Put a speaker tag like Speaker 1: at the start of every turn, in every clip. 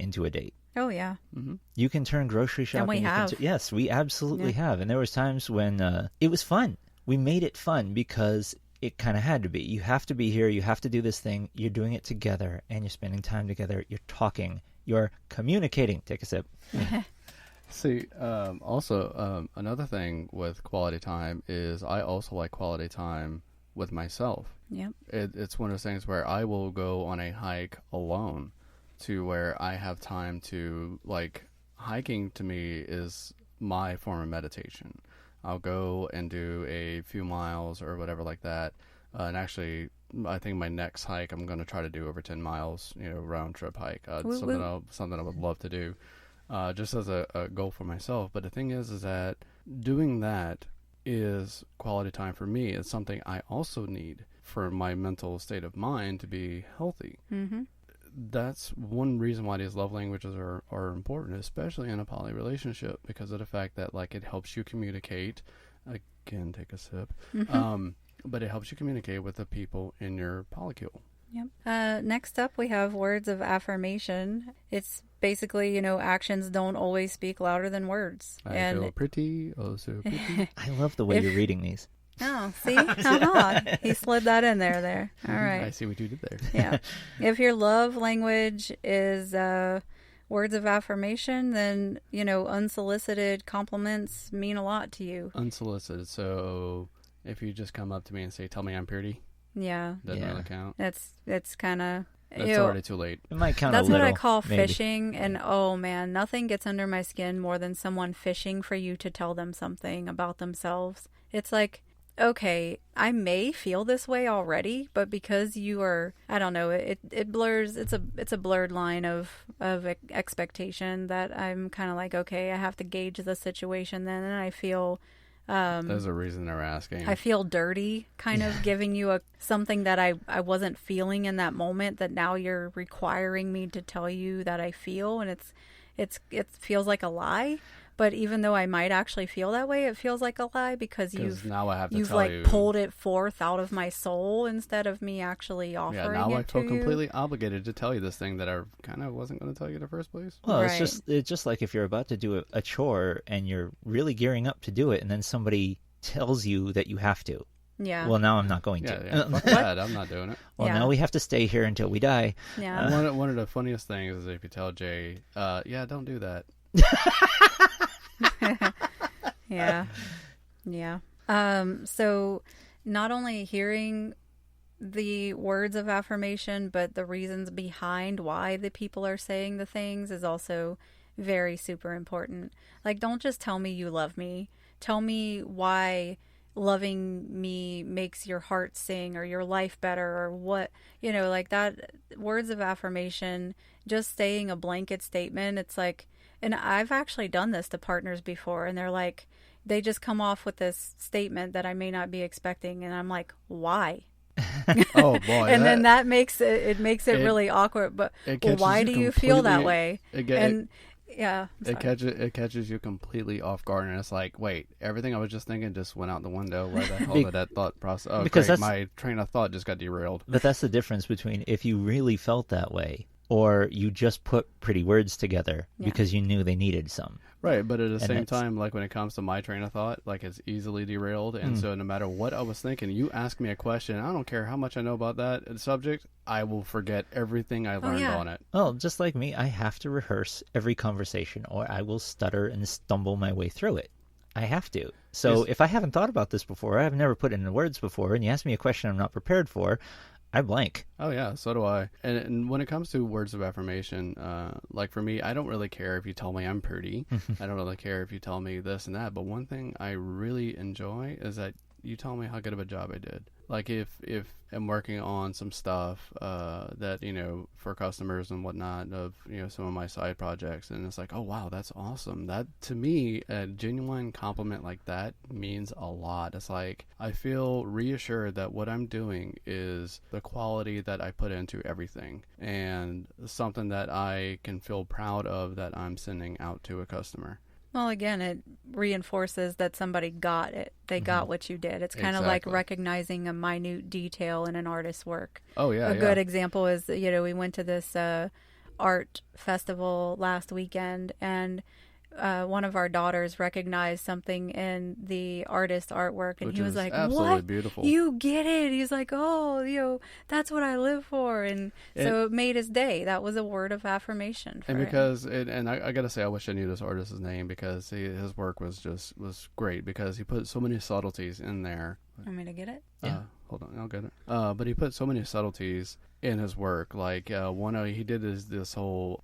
Speaker 1: into a date.
Speaker 2: Oh, yeah.
Speaker 3: Mm-hmm.
Speaker 1: You can turn grocery shopping.
Speaker 2: And we have.
Speaker 1: Yes, we absolutely have. And there was times when it was fun. We made it fun because it kind of had to be. You have to be here. You have to do this thing. You're doing it together, and you're spending time together. You're talking. You're communicating. Take a sip.
Speaker 3: See, also, another thing with quality time is I also like quality time with myself.
Speaker 2: Yep.
Speaker 3: It's one of those things where I will go on a hike alone to where I have time to, like, hiking to me is my form of meditation. I'll go and do a few miles or whatever like that. And actually, I think my next hike, I'm going to try to do over 10 miles, round trip hike. Something I would love to do, just as a goal for myself. But the thing is that doing that is quality time for me. It's something I also need for my mental state of mind to be healthy.
Speaker 2: Mm-hmm.
Speaker 3: That's one reason why these love languages are important, especially in a poly relationship, because of the fact that, like, it helps you communicate. Again, take a sip.
Speaker 2: Mm-hmm.
Speaker 3: But it helps you communicate with the people in your polycule.
Speaker 2: Yep. Next up, we have words of affirmation. It's basically, actions don't always speak louder than words.
Speaker 3: I feel pretty, oh so pretty.
Speaker 1: I love the way you're reading these.
Speaker 2: Oh, see? He slid that in there. All right.
Speaker 3: I see what you did there.
Speaker 2: Yeah. If your love language is words of affirmation, then, unsolicited compliments mean a lot to you.
Speaker 3: Unsolicited. So if you just come up to me and say, tell me I'm pretty.
Speaker 2: Yeah.
Speaker 3: Doesn't really count.
Speaker 2: That's kind of...
Speaker 3: That's already too late.
Speaker 1: It might count
Speaker 2: That's
Speaker 1: a little,
Speaker 2: what I call
Speaker 1: maybe.
Speaker 2: fishing. And oh man, nothing gets under my skin more than someone fishing for you to tell them something about themselves. It's like, okay, I may feel this way already, but because you are, I don't know, it blurs. It's a blurred line of expectation that I'm kind of like, okay, I have to gauge the situation then, and I feel.
Speaker 3: There's a reason they're asking.
Speaker 2: I feel dirty, kind of giving you something that I wasn't feeling in that moment. That now you're requiring me to tell you that I feel, and it feels like a lie. But even though I might actually feel that way, it feels like a lie because you've pulled it forth out of my soul instead of me actually offering it to you.
Speaker 3: Yeah, now I feel completely obligated to tell you this thing that I kind of wasn't going to tell you in the first place.
Speaker 1: Well,
Speaker 2: right.
Speaker 1: it's just like if you're about to do a chore and you're really gearing up to do it, and then somebody tells you that you have to.
Speaker 2: Yeah.
Speaker 1: Well, now I'm not going to.
Speaker 3: Yeah, fuck that. I'm not doing it.
Speaker 1: Well, now we have to stay here until we die.
Speaker 2: Yeah.
Speaker 3: One of the funniest things is if you tell Jay, don't do that.
Speaker 2: Yeah. So not only hearing the words of affirmation, but the reasons behind why the people are saying the things is also very super important. Like, don't just tell me you love me. Tell me why loving me makes your heart sing or your life better or what, like that. Words of affirmation, just saying a blanket statement, it's like, and I've actually done this to partners before, and they're like, they just come off with this statement that I may not be expecting, and I'm like, why?
Speaker 3: Oh boy!
Speaker 2: And then that makes it really awkward. But why do you feel that way?
Speaker 3: It catches you completely off guard, and it's like, wait, everything I was just thinking just went out the window. Where the hell did that thought process? Oh, because my train of thought just got derailed.
Speaker 1: But that's the difference between if you really felt that way, or you just put pretty words together because you knew they needed some.
Speaker 3: Right, but at the same time, like when it comes to my train of thought, like it's easily derailed. And so no matter what I was thinking, you ask me a question, I don't care how much I know about that subject, I will forget everything I learned on it.
Speaker 1: Well, just like me, I have to rehearse every conversation or I will stutter and stumble my way through it. I have to. So if I haven't thought about this before, I've never put it into words before, and you ask me a question I'm not prepared for, I blank.
Speaker 3: Oh, yeah, so do I. And when it comes to words of affirmation, like for me, I don't really care if you tell me I'm pretty. I don't really care if you tell me this and that. But one thing I really enjoy is that you tell me how good of a job I did. Like if I'm working on some stuff that, for customers and whatnot of, some of my side projects, and it's like, oh, wow, that's awesome. That, to me, a genuine compliment like that means a lot. It's like I feel reassured that what I'm doing is the quality that I put into everything and something that I can feel proud of that I'm sending out to a customer.
Speaker 2: Well, again, it reinforces that somebody got it. They got what you did. It's kind of like recognizing a minute detail in an artist's work.
Speaker 3: Oh, yeah.
Speaker 2: A good example is, we went to this art festival last weekend, and one of our daughters recognized something in the artist's artwork, and
Speaker 3: Which
Speaker 2: he was
Speaker 3: is
Speaker 2: like,
Speaker 3: absolutely
Speaker 2: "What?
Speaker 3: beautiful.
Speaker 2: You get it?" He's like, "Oh, that's what I live for," and so it made his day. That was a word of affirmation for
Speaker 3: And
Speaker 2: him.
Speaker 3: because I gotta say, I wish I knew this artist's name, because his work was great, because he put so many subtleties in there.
Speaker 2: Want me to get it?
Speaker 1: Yeah.
Speaker 3: Hold on, I'll get it. But he put so many subtleties in his work. Like he did this whole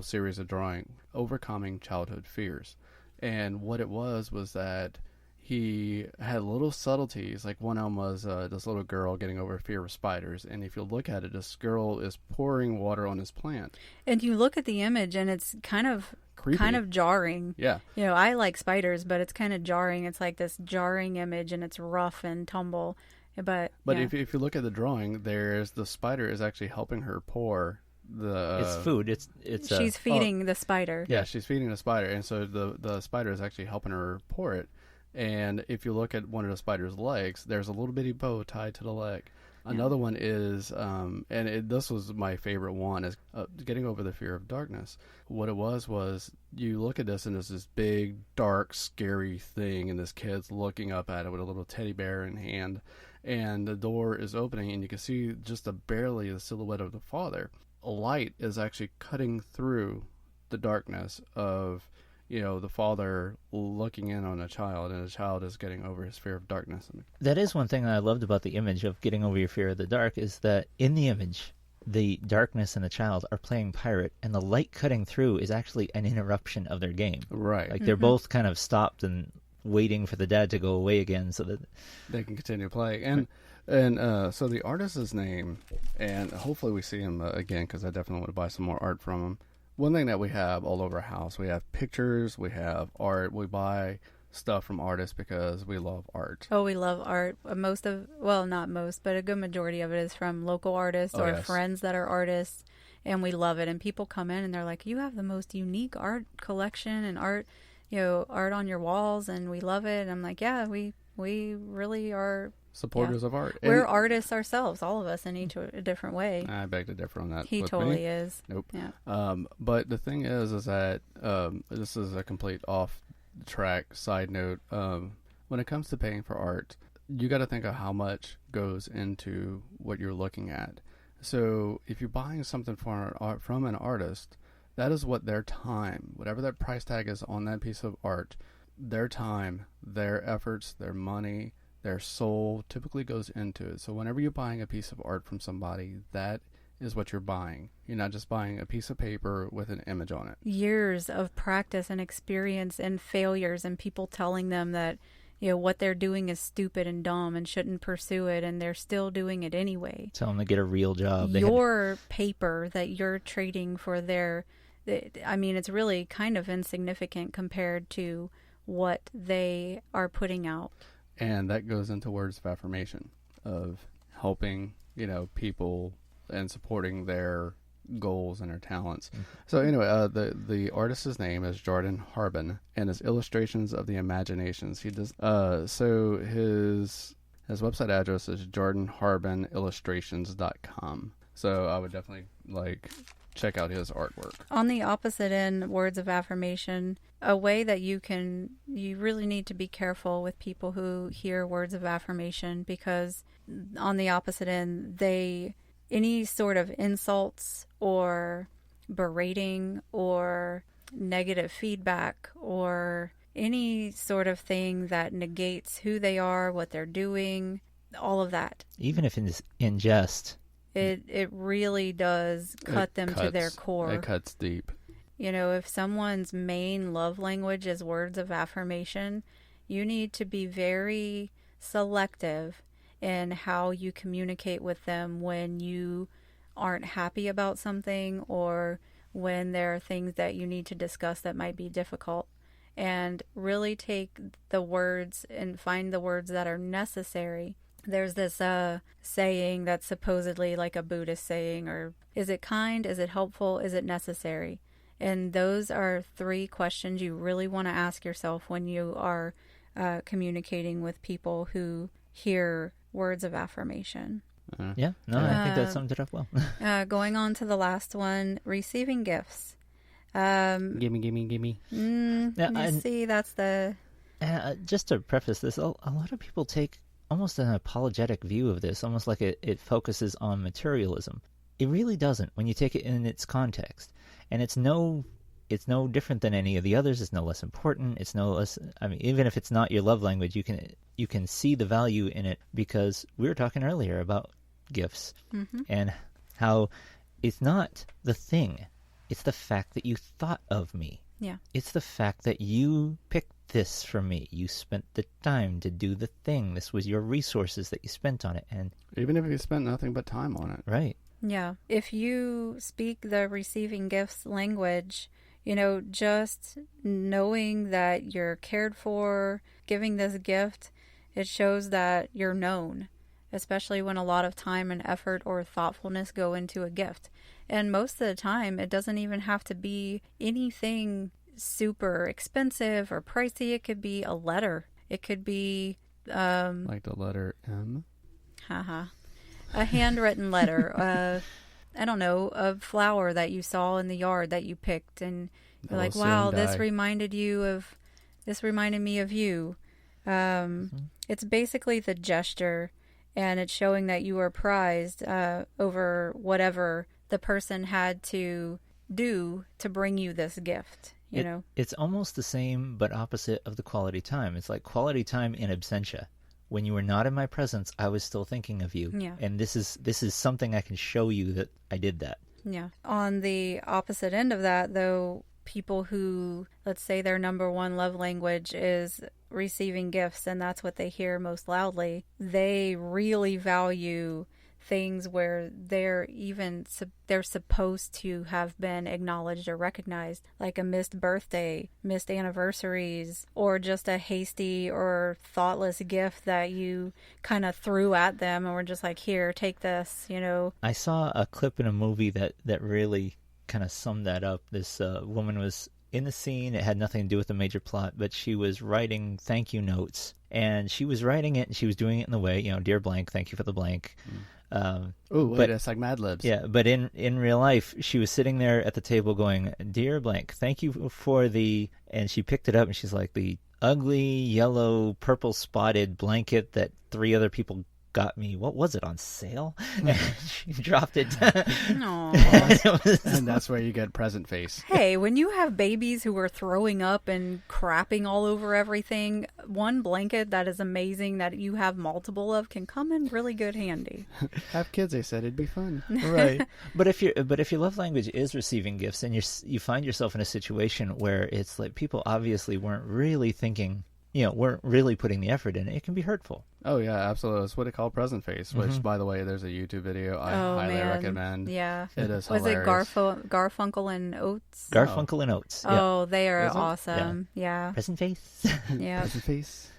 Speaker 3: series of drawing, overcoming childhood fears, and what it was that he had little subtleties. Like one of them was this little girl getting over fear of spiders, and if you look at it, this girl is pouring water on his plant.
Speaker 2: And you look at the image, and it's kind of
Speaker 3: Creepy.
Speaker 2: kind of jarring.
Speaker 3: Yeah.
Speaker 2: I like spiders, but it's kind of jarring. It's like this jarring image, and it's rough and tumble. But yeah.
Speaker 3: if you look at the drawing, there's the spider is actually helping her pour the.
Speaker 1: It's food. It's.
Speaker 2: She's feeding the spider.
Speaker 3: Yeah, she's feeding the spider, and so the spider is actually helping her pour it. And if you look at one of the spider's legs, there's a little bitty bow tied to the leg. Another one is, this was my favorite one, is getting over the fear of darkness. What it was you look at this, and there's this big, dark, scary thing, and this kid's looking up at it with a little teddy bear in hand, and the door is opening, and you can see just barely the silhouette of the father. A light is actually cutting through the darkness of, the father looking in on a child, and the child is getting over his fear of darkness.
Speaker 1: That is one thing I loved about the image of getting over your fear of the dark, is that in the image, the darkness and the child are playing pirate, and the light cutting through is actually an interruption of their game.
Speaker 3: Right.
Speaker 1: Like they're both kind of stopped and waiting for the dad to go away again so that
Speaker 3: they can continue playing. So the artist's name, and hopefully we see him again, because I definitely want to buy some more art from him. One thing that we have all over our house, we have pictures, we have art. We buy stuff from artists because we love art.
Speaker 2: Oh, we love art. Not most, but a good majority of it is from local artists or friends that are artists, and we love it. And people come in and they're like, "You have the most unique art collection and art, art on your walls," and we love it. And I'm like, "Yeah, we really are
Speaker 3: supporters of art.
Speaker 2: We're artists ourselves, all of us, in each a different way."
Speaker 3: I beg to differ on that.
Speaker 2: He totally is.
Speaker 3: Nope.
Speaker 2: Yeah.
Speaker 3: But the thing is that this is a complete off-track side note. When it comes to paying for art, you got to think of how much goes into what you're looking at. So if you're buying something from an artist, that is what their time, whatever that price tag is on that piece of art, their time, their efforts, their money, their soul typically goes into it. So whenever you're buying a piece of art from somebody, that is what you're buying. You're not just buying a piece of paper with an image on it.
Speaker 2: Years of practice and experience and failures, and people telling them that what they're doing is stupid and dumb and shouldn't pursue it, and they're still doing it anyway.
Speaker 1: Tell them to get a real job.
Speaker 2: Your paper that you're trading for it's really kind of insignificant compared to what they are putting out.
Speaker 3: And that goes into words of affirmation, of helping, people and supporting their goals and their talents. Mm-hmm. So anyway, the artist's name is Jordan Harbin, and his illustrations of the imaginations. He does. So his website address is jordanharbinillustrations.com. So I would definitely check out his artwork.
Speaker 2: On the opposite end, words of affirmation, a way that you really need to be careful with people who hear words of affirmation, because on the opposite end, any sort of insults or berating or negative feedback or any sort of thing that negates who they are, what they're doing, all of that.
Speaker 1: Even if it's in jest.
Speaker 2: It really does cut them to their core.
Speaker 3: It cuts deep.
Speaker 2: If someone's main love language is words of affirmation, you need to be very selective in how you communicate with them when you aren't happy about something, or when there are things that you need to discuss that might be difficult. And really take the words and find the words that are necessary. There's this saying that's supposedly like a Buddhist saying, or is it kind? Is it helpful? Is it necessary? And those are 3 questions you really want to ask yourself when you are communicating with people who hear words of affirmation.
Speaker 1: Yeah, no, I think that sums it up well.
Speaker 2: Going on to the last one, receiving gifts.
Speaker 3: Gimme.
Speaker 2: See, that's the...
Speaker 1: Just to preface this, a lot of people take almost an apologetic view of this, almost like it focuses on materialism. It really doesn't when you take it in its context. And it's no different than any of the others. It's no less important. It's no less, I mean, even if it's not your love language, you can see the value in it, because we were talking earlier about gifts and how it's not the thing. It's the fact that you thought of me.
Speaker 2: Yeah.
Speaker 1: It's the fact that you picked this for me. You spent the time to do the thing. This was your resources that you spent on it. And
Speaker 3: even if you spent nothing but time on it.
Speaker 1: Right.
Speaker 2: Yeah. If you speak the receiving gifts language, just knowing that you're cared for, giving this gift, it shows that you're known, especially when a lot of time and effort or thoughtfulness go into a gift. And most of the time, it doesn't even have to be anything super expensive or pricey. It could be a letter. It could be...
Speaker 3: like the letter M?
Speaker 2: A handwritten letter. I don't know, a flower that you saw in the yard that you picked, and you're like, wow, this reminded me of you. It's basically the gesture, and it's showing that you are prized over whatever the person had to do to bring you this gift.
Speaker 1: It's almost the same but opposite of the quality time. It's like quality time in absentia. When you were not in my presence, I was still thinking of you.
Speaker 2: Yeah.
Speaker 1: And this is something I can show you that I did that.
Speaker 2: Yeah. On the opposite end of that, though, people who, let's say their number one love language is receiving gifts, and that's what they hear most loudly, they really value things where they're supposed to have been acknowledged or recognized, like a missed birthday, missed anniversaries, or just a hasty or thoughtless gift that you kind of threw at them and were just like, here, take this,
Speaker 1: I saw a clip in a movie that really kind of summed that up. This woman was in the scene. It had nothing to do with the major plot, but she was writing thank you notes, and she was writing it and she was doing it in the way, dear blank, thank you for the blank.
Speaker 3: It's like Mad Libs.
Speaker 1: Yeah, but in real life, she was sitting there at the table going, dear blank, thank you for the... And she picked it up and she's like, the ugly, yellow, purple spotted blanket that 3 other people got me. What was it, on sale? And she dropped it.
Speaker 3: And that's where you get present face.
Speaker 2: Hey, when you have babies who are throwing up and crapping all over everything, one blanket that is amazing that you have multiple of can come in really good handy.
Speaker 3: Have kids, they said it'd be fun.
Speaker 1: Right. But if your love language is receiving gifts, and you find yourself in a situation where it's like people obviously weren't really thinking, weren't really putting the effort in, it can be hurtful.
Speaker 3: Oh, yeah, absolutely. That's what they call present face, which, by the way, there's a YouTube video I highly recommend.
Speaker 2: Yeah.
Speaker 3: It is
Speaker 2: Was
Speaker 3: hilarious.
Speaker 2: it Garfunkel and Oates?
Speaker 1: Garfunkel and Oates.
Speaker 2: Oh, they are awesome. Yeah.
Speaker 1: Present face.
Speaker 2: Yeah.
Speaker 3: Present face.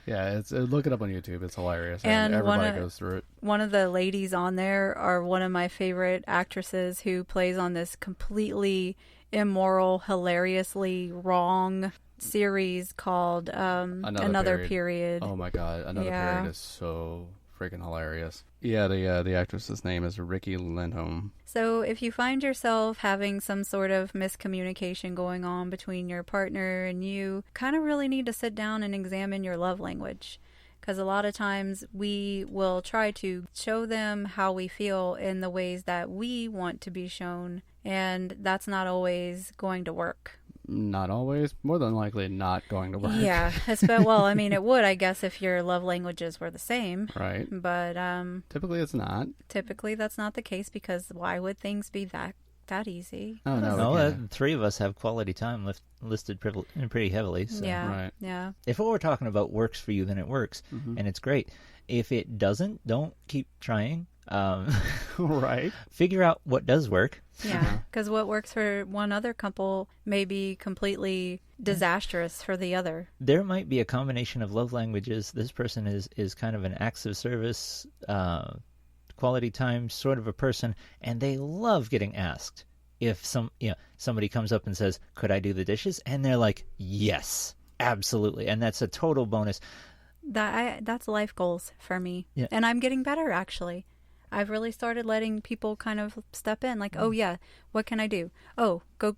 Speaker 3: Yeah, look it up on YouTube. It's hilarious.
Speaker 2: And
Speaker 3: everybody goes through it.
Speaker 2: One of the ladies on there are one of my favorite actresses who plays on this completely immoral, hilariously wrong series called Another Period.
Speaker 3: Oh my god, Another Period is so freaking hilarious. Yeah, the actress's name is Riki Lindhome.
Speaker 2: So if you find yourself having some sort of miscommunication going on between your partner and you, kind of really need to sit down and examine your love language. Because a lot of times we will try to show them how we feel in the ways that we want to be shown, and that's not always going to work.
Speaker 3: Not always. More than likely not going to work.
Speaker 2: Yeah. Well, I mean, it would, I guess, if your love languages were the same.
Speaker 3: Right.
Speaker 2: But
Speaker 3: typically it's not.
Speaker 2: Typically that's not the case, because why would things be that easy?
Speaker 3: Oh, no.
Speaker 1: 3 of us have quality time listed pretty heavily. So.
Speaker 2: Yeah.
Speaker 3: Right.
Speaker 2: Yeah.
Speaker 1: If what we're talking about works for you, then it works. And it's great. If it doesn't, don't keep trying.
Speaker 3: Right.
Speaker 1: Figure out what does work.
Speaker 2: Yeah, because what works for one other couple may be completely disastrous for the other.
Speaker 1: There might be a combination of love languages. This person is kind of an acts of service, quality time sort of a person, and they love getting asked. If somebody comes up and says, could I do the dishes? And they're like, yes, absolutely. And that's a total bonus.
Speaker 2: that's life goals for me.
Speaker 1: Yeah.
Speaker 2: And I'm getting better, actually. I've really started letting people kind of step in, like, oh yeah, what can I do? Oh, go